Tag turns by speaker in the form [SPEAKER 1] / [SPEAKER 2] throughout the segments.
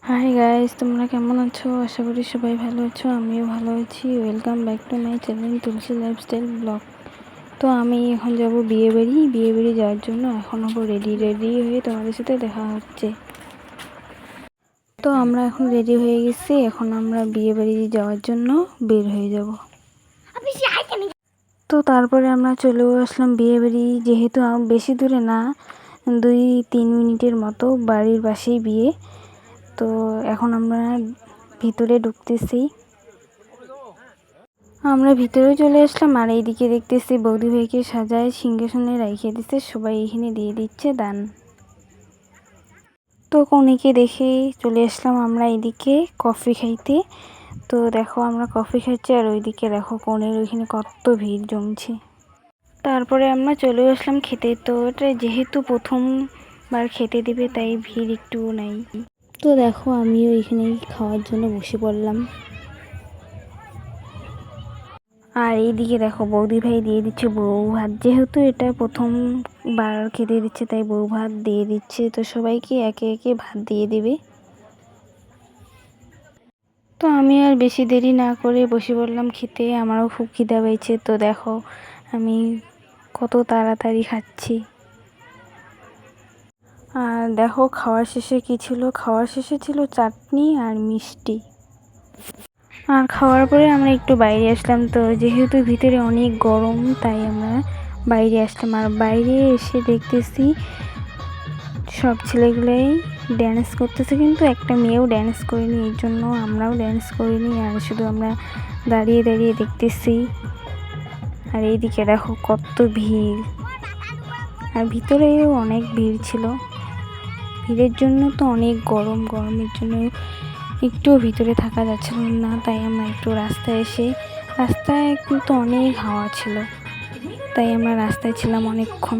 [SPEAKER 1] Hi guys, তোমরা কেমন আছো? আশা করি সবাই ভালো আছো। আমিও ভালো আছি। Welcome back to my channel Tulsi lifestyle blog. তো আমি এখন যাব বিয়ে বাড়ি যাওয়ার জন্য। এখন হবো রেডি হয়ে তোমাদের সাথে দেখা হচ্ছে। তো আমরা এখন রেডি হয়ে গেছি। এখন আমরা বিয়ে বাড়ি যাওয়ার জন্য বের হয়ে যাব। তো তারপরে আমরা চলেও আসলাম বিয়ে বাড়ি। যেহেতু বেশি দূরে না, 2-3 মিনিটের মতো বাড়ির পাশেই বিয়ে। তো এখন আমরা ভিতরে ঢুকতেছি। আমরা ভিতরে চলে আসলাম। আর এইদিকে দেখতেছি বৌদি ভাইকে সাজায় সিংহাসনে রাইখে দিচ্ছে। সবাই এখানে দিয়ে দিচ্ছে দান। তো কনেকে দেখে চলে আসলাম আমরা এদিকে কফি খাইতে। তো দেখো আমরা কফি খাচ্ছি, আর ওইদিকে দেখো কনের ওইখানে কত ভিড় জমছে। তারপরে আমরা চলে আসলাম খেতে। তো এটা যেহেতু প্রথমবার খেতে দিবে, তাই ভিড় একটুও নাই। তো দেখো আমিও এখানে খাওয়ার জন্য বসে পড়লাম। আর এইদিকে দেখো বৌদি ভাই দিয়ে দিচ্ছে বউ ভাত। যেহেতু এটা প্রথমবার খেতে দিচ্ছে, তাই বউ ভাত দিয়ে দিচ্ছে। তো সবাইকে একে একে ভাত দিয়ে দিবে। তো আমি আর বেশি দেরি না করে বসে পড়লাম খেতে। আমারও খুব খিদা পেয়েছে। তো দেখো আমি কত তাড়াতাড়ি খাচ্ছি। আর দেখো খাওয়ার শেষে কি ছিল? খাওয়ার শেষে ছিল চাটনি আর মিষ্টি। আর খাওয়ার পরে আমরা একটু বাইরে আসলাম। তো যেহেতু ভিতরে অনেক গরম, তাই আমরা বাইরে আসলাম। আর বাইরে এসে দেখতেছি সব ছেলেগুলোই ড্যান্স করতেছে, কিন্তু একটা মেয়েও ড্যান্স করেনি। এর জন্য আমরাও ড্যান্স করিনি। আর শুধু আমরা দাঁড়িয়ে দাঁড়িয়ে দেখতেছি। আর এইদিকে দেখো কত ভিড়। আর ভিতরেও অনেক ভিড় ছিল। ভিড়ের জন্য তো অনেক গরমের জন্য একটু ভিতরে থাকা যাচ্ছিল না। তাই আমরা একটু রাস্তায় কিন্তু অনেক হাওয়া ছিল, তাই আমরা রাস্তায় ছিলাম অনেকক্ষণ।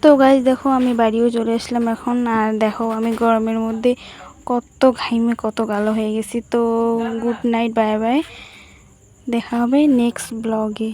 [SPEAKER 1] তো গাইস দেখো আমি বাড়িও চলে আসলাম এখন। আর দেখো আমি গরমের মধ্যে কত ঘাইমে কত কালো হয়ে গেছি। তো গুড নাইট, বাই বাই, দেখা হবে নেক্সট ব্লগে।